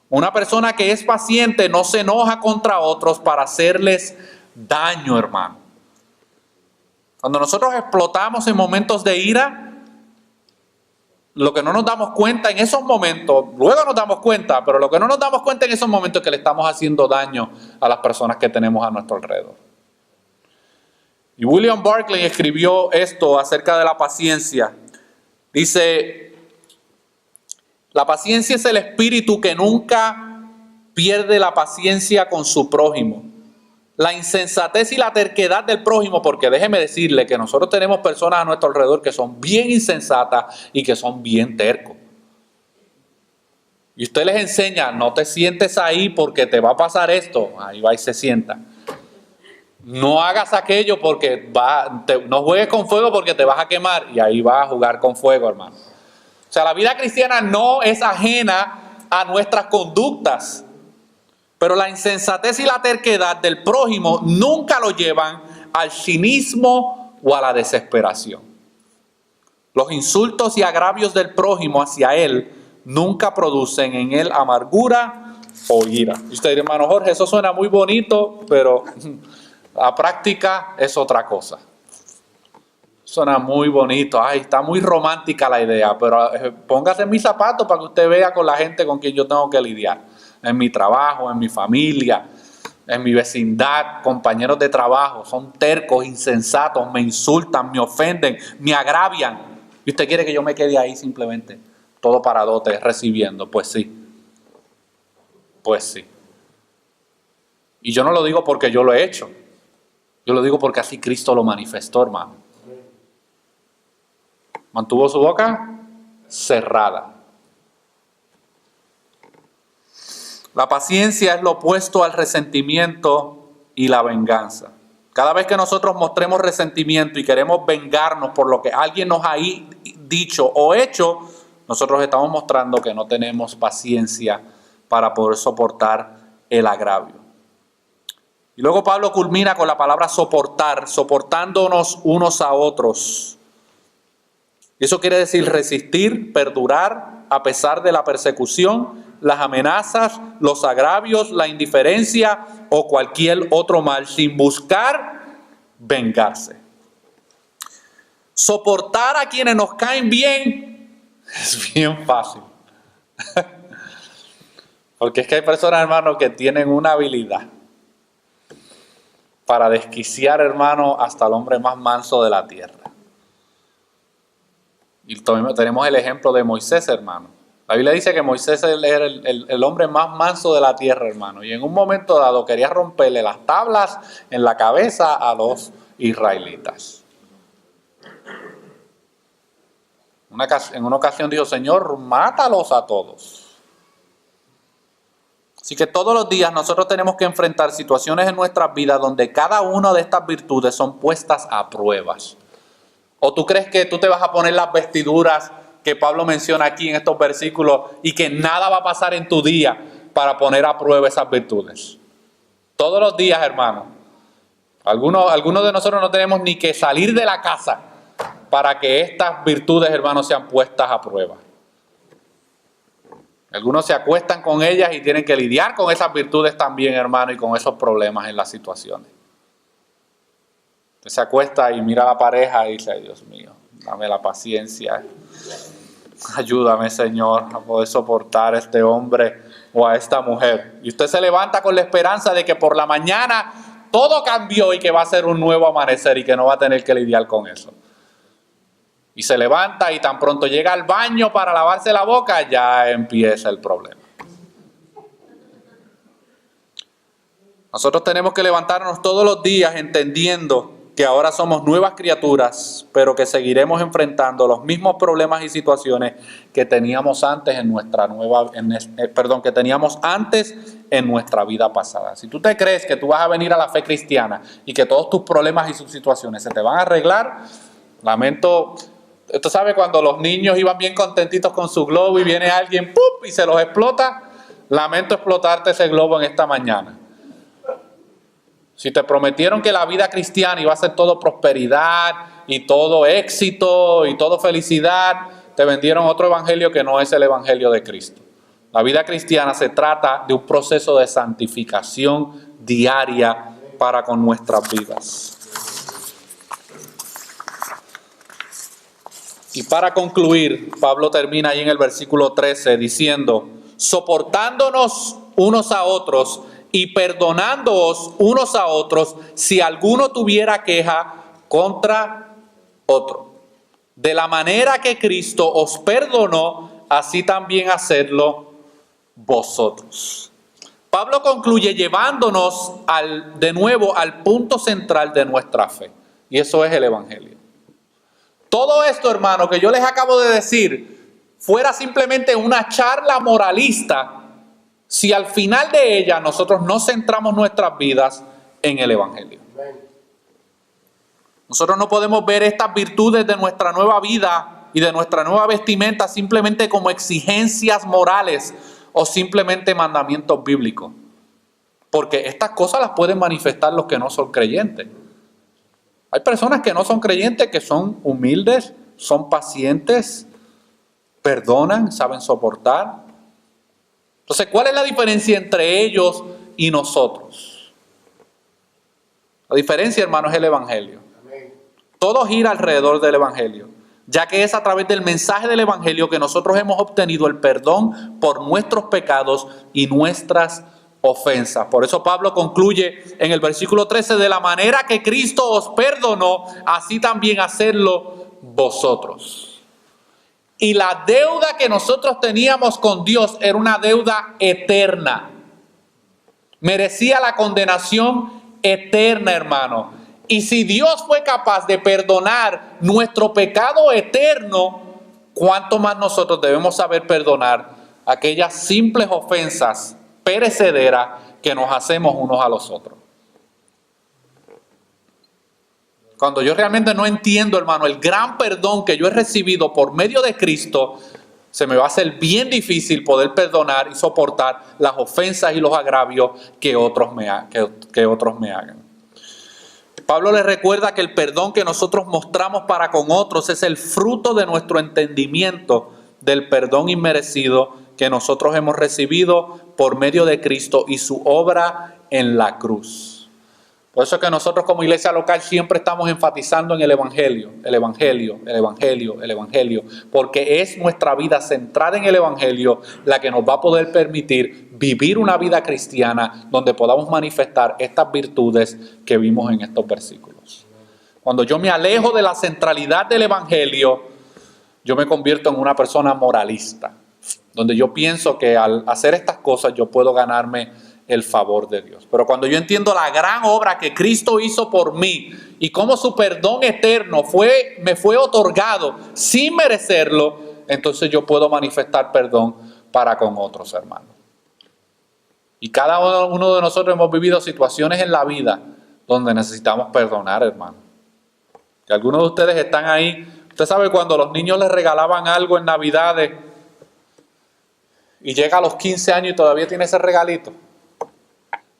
[SPEAKER 1] Una persona que es paciente no se enoja contra otros para hacerles daño, hermano. Cuando nosotros explotamos en momentos de ira, lo que no nos damos cuenta en esos momentos, luego nos damos cuenta, pero lo que no nos damos cuenta en esos momentos es que le estamos haciendo daño a las personas que tenemos a nuestro alrededor. Y William Barclay escribió esto acerca de la paciencia. Dice, la paciencia es el espíritu que nunca pierde la paciencia con su prójimo. La insensatez y la terquedad del prójimo, porque déjeme decirle que nosotros tenemos personas a nuestro alrededor que son bien insensatas y que son bien tercos. Y usted les enseña, no te sientes ahí porque te va a pasar esto. Ahí va y se sienta. No hagas aquello porque no juegues con fuego porque te vas a quemar. Y ahí vas a jugar con fuego, hermano. O sea, la vida cristiana no es ajena a nuestras conductas. Pero la insensatez y la terquedad del prójimo nunca lo llevan al cinismo o a la desesperación. Los insultos y agravios del prójimo hacia él nunca producen en él amargura o ira. Y usted dice, hermano Jorge, eso suena muy bonito, pero la práctica es otra cosa. Suena muy bonito, ay, está muy romántica la idea, pero póngase en mis zapatos para que usted vea con la gente con quien yo tengo que lidiar. En mi trabajo, en mi familia, en mi vecindad, compañeros de trabajo, son tercos, insensatos, me insultan, me ofenden, me agravian. ¿Y usted quiere que yo me quede ahí simplemente, todo paradote, recibiendo? Pues sí. Pues sí. Y yo no lo digo porque yo lo he hecho. Yo lo digo porque así Cristo lo manifestó, hermano. Mantuvo su boca cerrada. La paciencia es lo opuesto al resentimiento y la venganza. Cada vez que nosotros mostremos resentimiento y queremos vengarnos por lo que alguien nos ha dicho o hecho, nosotros estamos mostrando que no tenemos paciencia para poder soportar el agravio. Y luego Pablo culmina con la palabra soportar, soportándonos unos a otros. Y eso quiere decir resistir, perdurar a pesar de la persecución, las amenazas, los agravios, la indiferencia o cualquier otro mal, sin buscar vengarse. Soportar a quienes nos caen bien es bien fácil. Porque es que hay personas, hermano, que tienen una habilidad para desquiciar, hermano, hasta el hombre más manso de la tierra. Y tenemos el ejemplo de Moisés, hermano. La Biblia dice que Moisés era el hombre más manso de la tierra, hermano. Y en un momento dado quería romperle las tablas en la cabeza a los israelitas. En una ocasión dijo, Señor, mátalos a todos. Así que todos los días nosotros tenemos que enfrentar situaciones en nuestras vidas donde cada una de estas virtudes son puestas a pruebas. ¿O tú crees que tú te vas a poner las vestiduras que Pablo menciona aquí en estos versículos y que nada va a pasar en tu día para poner a prueba esas virtudes? Todos los días, hermano. Algunos de nosotros no tenemos ni que salir de la casa para que estas virtudes, hermanos, sean puestas a prueba. Algunos se acuestan con ellas y tienen que lidiar con esas virtudes también, hermano, y con esos problemas en las situaciones. Usted se acuesta y mira a la pareja y dice, Dios mío, dame la paciencia. Ayúdame, Señor, a poder soportar a este hombre o a esta mujer. Y usted se levanta con la esperanza de que por la mañana todo cambió y que va a ser un nuevo amanecer y que no va a tener que lidiar con eso. Y se levanta y tan pronto llega al baño para lavarse la boca, ya empieza el problema. Nosotros tenemos que levantarnos todos los días entendiendo que ahora somos nuevas criaturas, pero que seguiremos enfrentando los mismos problemas y situaciones que teníamos antes que teníamos antes en nuestra vida pasada. Si tú te crees que tú vas a venir a la fe cristiana y que todos tus problemas y sus situaciones se te van a arreglar, lamento. Usted sabe cuando los niños iban bien contentitos con su globo y viene alguien ¡pup! Y se los explota. Lamento explotarte ese globo en esta mañana. Si te prometieron que la vida cristiana iba a ser todo prosperidad y todo éxito y todo felicidad, te vendieron otro evangelio que no es el evangelio de Cristo. La vida cristiana se trata de un proceso de santificación diaria para con nuestras vidas. Y para concluir, Pablo termina ahí en el versículo 13 diciendo, soportándonos unos a otros y perdonándoos unos a otros si alguno tuviera queja contra otro. De la manera que Cristo os perdonó, así también hacedlo vosotros. Pablo concluye llevándonos de nuevo al punto central de nuestra fe, y eso es el evangelio. Todo esto, hermano, que yo les acabo de decir, fuera simplemente una charla moralista, si al final de ella nosotros no centramos nuestras vidas en el evangelio. Nosotros no podemos ver estas virtudes de nuestra nueva vida y de nuestra nueva vestimenta simplemente como exigencias morales o simplemente mandamientos bíblicos. Porque estas cosas las pueden manifestar los que no son creyentes. Hay personas que no son creyentes, que son humildes, son pacientes, perdonan, saben soportar. Entonces, ¿cuál es la diferencia entre ellos y nosotros? La diferencia, hermano, es el evangelio. Todo gira alrededor del evangelio, ya que es a través del mensaje del evangelio que nosotros hemos obtenido el perdón por nuestros pecados y nuestras ofensas. Por eso Pablo concluye en el versículo 13, de la manera que Cristo os perdonó, así también hacedlo vosotros. Y la deuda que nosotros teníamos con Dios era una deuda eterna. Merecía la condenación eterna, hermano. Y si Dios fue capaz de perdonar nuestro pecado eterno, ¿cuánto más nosotros debemos saber perdonar aquellas simples ofensas perecederas que nos hacemos unos a los otros? Cuando yo realmente no entiendo, hermano, el gran perdón que yo he recibido por medio de Cristo, se me va a hacer bien difícil poder perdonar y soportar las ofensas y los agravios que otros me hagan. Pablo les recuerda que el perdón que nosotros mostramos para con otros es el fruto de nuestro entendimiento del perdón inmerecido que nosotros hemos recibido por medio de Cristo y su obra en la cruz. Por eso es que nosotros como iglesia local siempre estamos enfatizando en el evangelio, el evangelio, el evangelio, el evangelio, porque es nuestra vida centrada en el evangelio la que nos va a poder permitir vivir una vida cristiana donde podamos manifestar estas virtudes que vimos en estos versículos. Cuando yo me alejo de la centralidad del evangelio, yo me convierto en una persona moralista, donde yo pienso que al hacer estas cosas yo puedo ganarme el favor de Dios. Pero cuando yo entiendo la gran obra que Cristo hizo por mí y cómo su perdón eterno me fue otorgado sin merecerlo, entonces yo puedo manifestar perdón para con otros hermanos. Y cada uno de nosotros hemos vivido situaciones en la vida donde necesitamos perdonar, hermano. Que algunos de ustedes están ahí. Usted sabe cuando los niños les regalaban algo en Navidades y llega a los 15 años y todavía tiene ese regalito.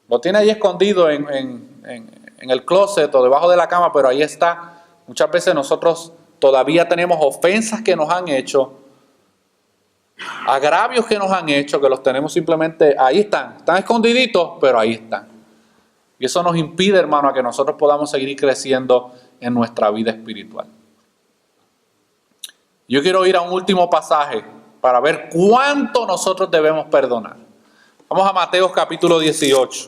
[SPEAKER 1] Lo tiene ahí escondido en el closet o debajo de la cama, pero ahí está. Muchas veces nosotros todavía tenemos ofensas que nos han hecho, agravios que nos han hecho, que los tenemos simplemente, ahí están escondiditos, pero ahí están. Y eso nos impide, hermano, a que nosotros podamos seguir creciendo en nuestra vida espiritual. Yo quiero ir a un último pasaje para ver cuánto nosotros debemos perdonar. Vamos a Mateo capítulo 18.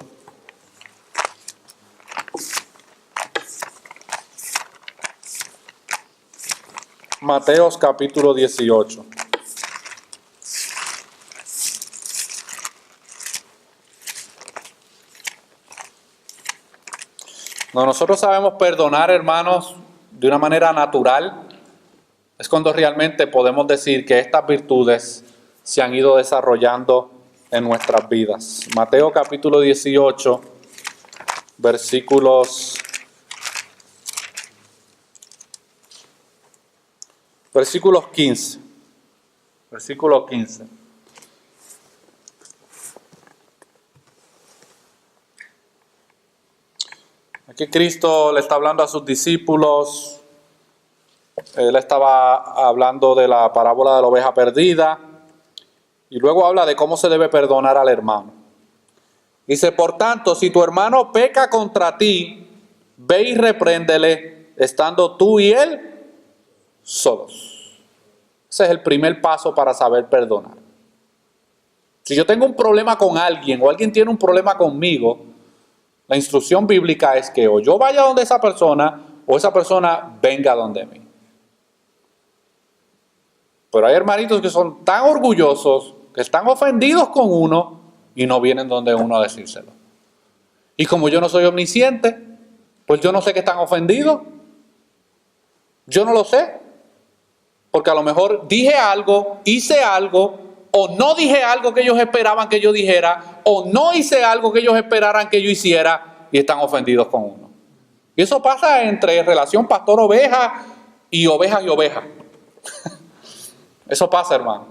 [SPEAKER 1] Mateo capítulo 18. Cuando nosotros sabemos perdonar, hermanos, de una manera natural, es cuando realmente podemos decir que estas virtudes se han ido desarrollando en nuestras vidas. Mateo capítulo 18, versículos 15. Versículo 15. Aquí Cristo le está hablando a sus discípulos. Él estaba hablando de la parábola de la oveja perdida. Y luego habla de cómo se debe perdonar al hermano. Dice, por tanto, si tu hermano peca contra ti, ve y repréndele, estando tú y él solos. Ese es el primer paso para saber perdonar. Si yo tengo un problema con alguien o alguien tiene un problema conmigo, la instrucción bíblica es que o yo vaya donde esa persona o esa persona venga donde mí. Pero hay hermanitos que son tan orgullosos, que están ofendidos con uno y no vienen donde uno a decírselo. Y como yo no soy omnisciente, pues yo no sé que están ofendidos. Yo no lo sé. Porque a lo mejor dije algo, hice algo, o no dije algo que ellos esperaban que yo dijera, o no hice algo que ellos esperaran que yo hiciera, y están ofendidos con uno. Y eso pasa entre relación pastor-oveja y ovejas y ovejas. Eso pasa, hermano.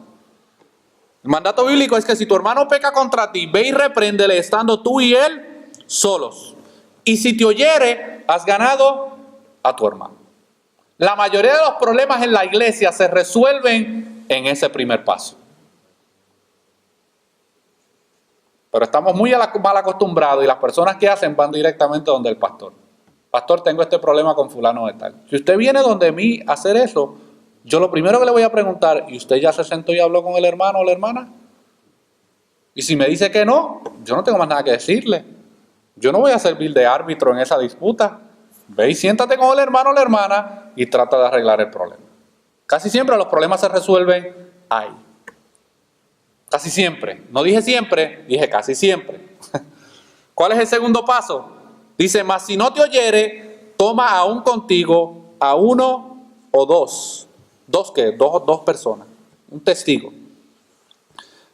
[SPEAKER 1] El mandato bíblico es que si tu hermano peca contra ti, ve y repréndele, estando tú y él solos. Y si te oyere, has ganado a tu hermano. La mayoría de los problemas en la iglesia se resuelven en ese primer paso. Pero estamos muy mal acostumbrados y las personas que hacen van directamente donde el pastor. Pastor, tengo este problema con fulano de tal. Si usted viene donde mí a hacer eso, yo lo primero que le voy a preguntar, ¿y usted ya se sentó y habló con el hermano o la hermana? Y si me dice que no, yo no tengo más nada que decirle. Yo no voy a servir de árbitro en esa disputa. Ve y siéntate con el hermano o la hermana y trata de arreglar el problema. Casi siempre los problemas se resuelven ahí. Casi siempre. No dije siempre, dije casi siempre. ¿Cuál es el segundo paso? Dice, mas si no te oyere, toma aún contigo a uno o dos. ¿Dos qué? Dos personas. Un testigo.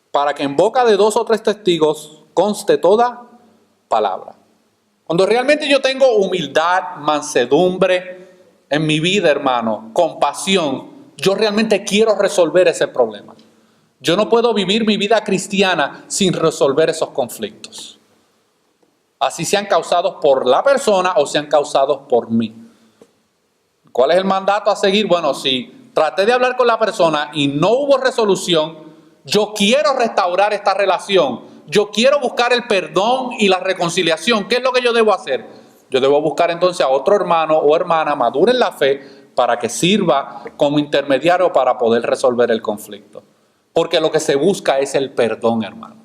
[SPEAKER 1] Para que en boca de 2 o 3 testigos conste toda palabra. Cuando realmente yo tengo humildad, mansedumbre en mi vida, hermano, compasión, yo realmente quiero resolver ese problema. Yo no puedo vivir mi vida cristiana sin resolver esos conflictos. Así sean causados por la persona o sean causados por mí. ¿Cuál es el mandato a seguir? Bueno, si traté de hablar con la persona y no hubo resolución, yo quiero restaurar esta relación. Yo quiero buscar el perdón y la reconciliación. ¿Qué es lo que yo debo hacer? Yo debo buscar entonces a otro hermano o hermana maduro en la fe para que sirva como intermediario para poder resolver el conflicto. Porque lo que se busca es el perdón, hermano.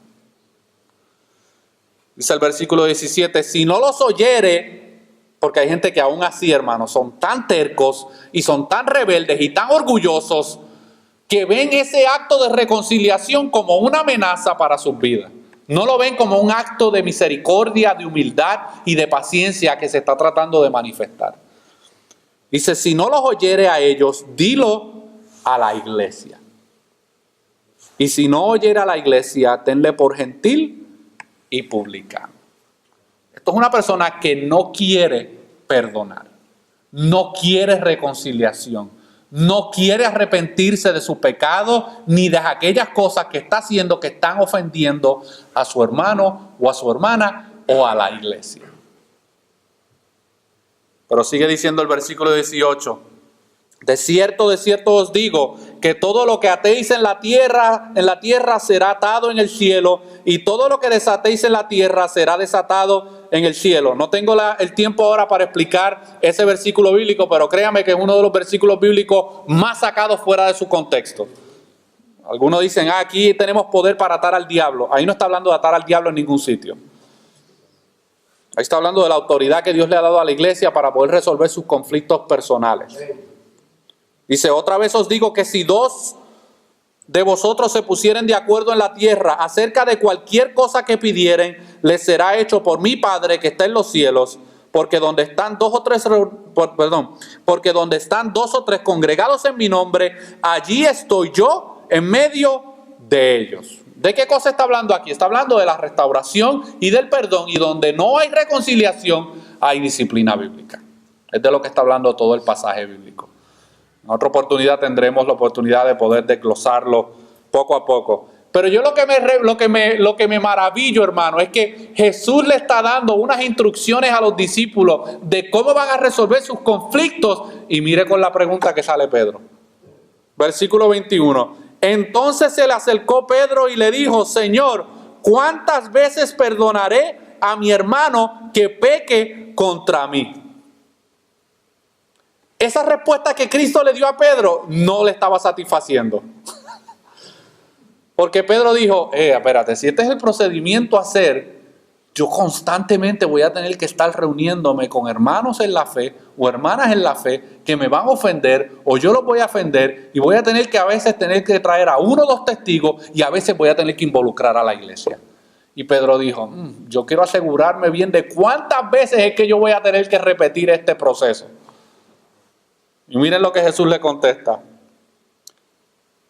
[SPEAKER 1] Dice el versículo 17, si no los oyere, porque hay gente que aún así, hermano, son tan tercos y son tan rebeldes y tan orgullosos que ven ese acto de reconciliación como una amenaza para sus vidas. No lo ven como un acto de misericordia, de humildad y de paciencia que se está tratando de manifestar. Dice, si no los oyere a ellos, dilo a la iglesia. Y si no oyere a la iglesia, tenle por gentil y publicano. Esto es una persona que no quiere perdonar. no quiere reconciliación, no quiere arrepentirse de su pecado ni de aquellas cosas que está haciendo que están ofendiendo a su hermano o a su hermana o a la iglesia. Pero sigue diciendo el versículo 18. De cierto os digo, que todo lo que atéis en la tierra será atado en el cielo, y todo lo que desatéis en la tierra será desatado en el cielo. No tengo el tiempo ahora para explicar ese versículo bíblico, pero créame que es uno de los versículos bíblicos más sacados fuera de su contexto. Algunos dicen, aquí tenemos poder para atar al diablo. Ahí no está hablando de atar al diablo en ningún sitio. Ahí está hablando de la autoridad que Dios le ha dado a la iglesia para poder resolver sus conflictos personales. Dice, otra vez os digo que si dos de vosotros se pusieren de acuerdo en la tierra acerca de cualquier cosa que pidieren, les será hecho por mi Padre que está en los cielos, porque donde están dos o tres congregados en mi nombre, allí estoy yo en medio de ellos. ¿De qué cosa está hablando aquí? Está hablando de la restauración y del perdón, y donde no hay reconciliación, hay disciplina bíblica. Es de lo que está hablando todo el pasaje bíblico. En otra oportunidad tendremos la oportunidad de poder desglosarlo poco a poco. Pero yo lo que me maravillo, hermano, es que Jesús le está dando unas instrucciones a los discípulos de cómo van a resolver sus conflictos. Y mire con la pregunta que sale Pedro. Versículo 21. Entonces se le acercó Pedro y le dijo, Señor, ¿cuántas veces perdonaré a mi hermano que peque contra mí? Esa respuesta que Cristo le dio a Pedro no le estaba satisfaciendo. Porque Pedro dijo, espérate, si este es el procedimiento a hacer, yo constantemente voy a tener que estar reuniéndome con hermanos en la fe o hermanas en la fe que me van a ofender o yo los voy a ofender y voy a tener que a veces traer a 1 o 2 testigos y a veces voy a tener que involucrar a la iglesia. Y Pedro dijo, yo quiero asegurarme bien de cuántas veces es que yo voy a tener que repetir este proceso. Y miren lo que Jesús le contesta.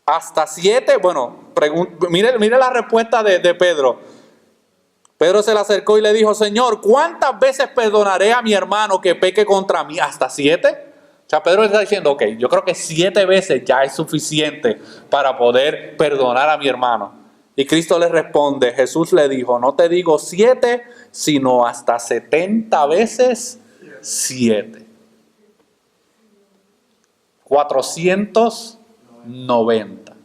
[SPEAKER 1] Hasta 7, mire la respuesta de Pedro. Pedro se le acercó y le dijo, Señor, ¿cuántas veces perdonaré a mi hermano que peque contra mí? ¿Hasta 7? O sea, Pedro está diciendo, ok, yo creo que 7 veces ya es suficiente para poder perdonar a mi hermano. Y Cristo le responde, Jesús le dijo, no te digo 7, sino hasta 70 veces 7. 490.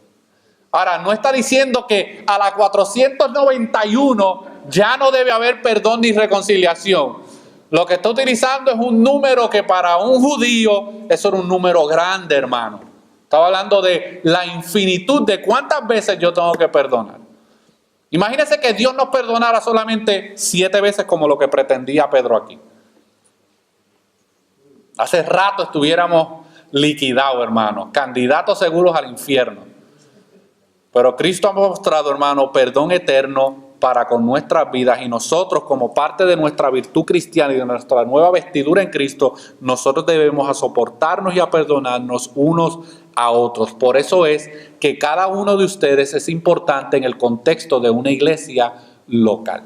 [SPEAKER 1] Ahora, no está diciendo que a la 491 ya no debe haber perdón ni reconciliación. Lo que está utilizando es un número que para un judío eso era un número grande, hermano. Estaba hablando de la infinitud de cuántas veces yo tengo que perdonar. Imagínense que Dios nos perdonara solamente 7 veces como lo que pretendía Pedro aquí. Hace rato estuviéramos liquidados, hermano, candidatos seguros al infierno. Pero Cristo ha mostrado, hermano, perdón eterno para con nuestras vidas, y nosotros, como parte de nuestra virtud cristiana y de nuestra nueva vestidura en Cristo, nosotros debemos a soportarnos y a perdonarnos unos a otros. Por eso es que cada uno de ustedes es importante en el contexto de una iglesia local.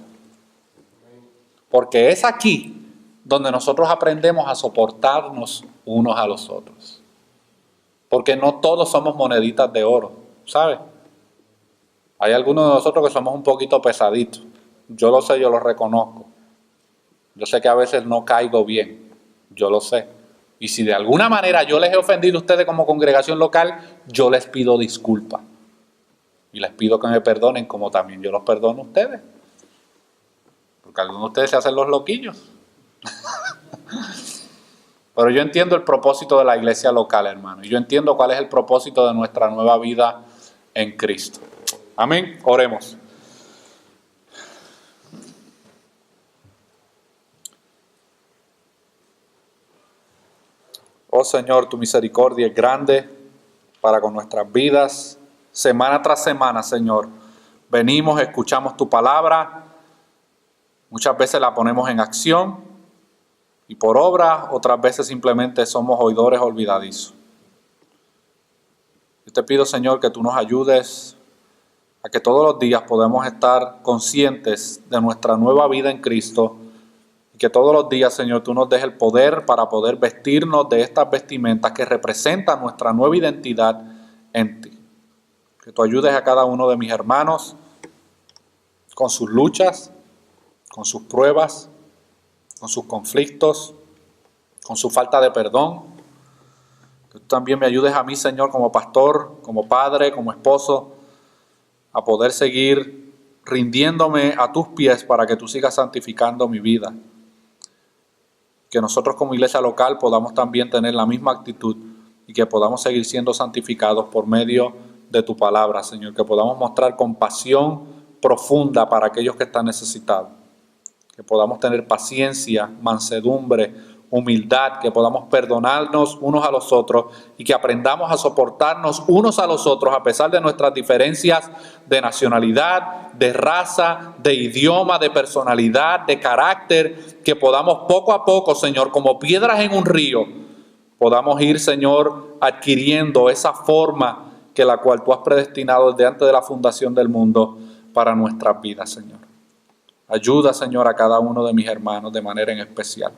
[SPEAKER 1] Porque es aquí donde nosotros aprendemos a soportarnos unos a los otros. Porque no todos somos moneditas de oro, ¿sabe? Hay algunos de nosotros que somos un poquito pesaditos. Yo lo sé, yo lo reconozco. Yo sé que a veces no caigo bien, yo lo sé. Y si de alguna manera yo les he ofendido a ustedes como congregación local, yo les pido disculpas. Y les pido que me perdonen como también yo los perdono a ustedes. Porque algunos de ustedes se hacen los loquillos. Pero yo entiendo el propósito de la iglesia local, hermano. Y yo entiendo cuál es el propósito de nuestra nueva vida en Cristo. Amén. Oremos. Oh Señor, tu misericordia es grande para con nuestras vidas. Semana tras semana, Señor, venimos, escuchamos tu palabra. Muchas veces la ponemos en acción y por obra, otras veces simplemente somos oidores olvidadizos. Yo te pido, Señor, que tú nos ayudes a que todos los días podamos estar conscientes de nuestra nueva vida en Cristo Y que todos los días, Señor, tú nos des el poder para poder vestirnos de estas vestimentas que representan nuestra nueva identidad en ti. Que tú ayudes a cada uno de mis hermanos con sus luchas, con sus pruebas, con sus conflictos, con su falta de perdón. Que tú también me ayudes a mí, Señor, como pastor, como padre, como esposo, a poder seguir rindiéndome a tus pies para que tú sigas santificando mi vida. Que nosotros como iglesia local podamos también tener la misma actitud y que podamos seguir siendo santificados por medio de tu palabra, Señor. Que podamos mostrar compasión profunda para aquellos que están necesitados. Que podamos tener paciencia, mansedumbre, humildad, que podamos perdonarnos unos a los otros y que aprendamos a soportarnos unos a los otros a pesar de nuestras diferencias de nacionalidad, de raza, de idioma, de personalidad, de carácter, que podamos poco a poco, Señor, como piedras en un río, podamos ir, Señor, adquiriendo esa forma que la cual tú has predestinado desde antes de la fundación del mundo para nuestras vidas, Señor. Ayuda, Señor, a cada uno de mis hermanos de manera en especial.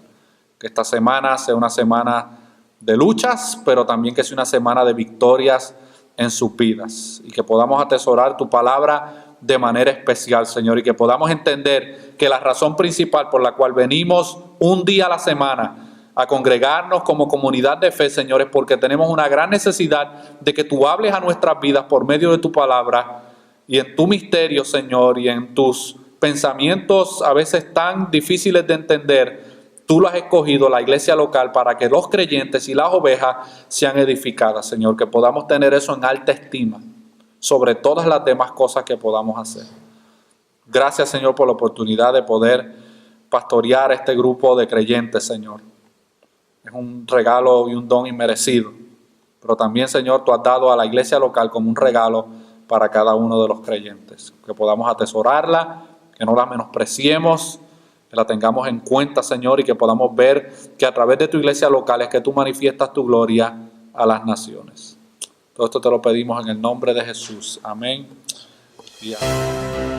[SPEAKER 1] Que esta semana sea una semana de luchas, pero también que sea una semana de victorias en sus vidas. Y que podamos atesorar tu palabra de manera especial, Señor. Y que podamos entender que la razón principal por la cual venimos un día a la semana a congregarnos como comunidad de fe, Señor, es porque tenemos una gran necesidad de que tú hables a nuestras vidas por medio de tu palabra y en tu misterio, Señor, y en tus pensamientos a veces tan difíciles de entender. Tú lo has escogido, la iglesia local, para que los creyentes y las ovejas sean edificadas, Señor. Que podamos tener eso en alta estima sobre todas las demás cosas que podamos hacer. Gracias, Señor, por la oportunidad de poder pastorear a este grupo de creyentes, Señor. Es un regalo y un don inmerecido. Pero también, Señor, tú has dado a la iglesia local como un regalo para cada uno de los creyentes. Que podamos atesorarla, que no la menospreciemos, que la tengamos en cuenta, Señor, y que podamos ver que a través de tu iglesia local es que tú manifiestas tu gloria a las naciones. Todo esto te lo pedimos en el nombre de Jesús. Amén y amén.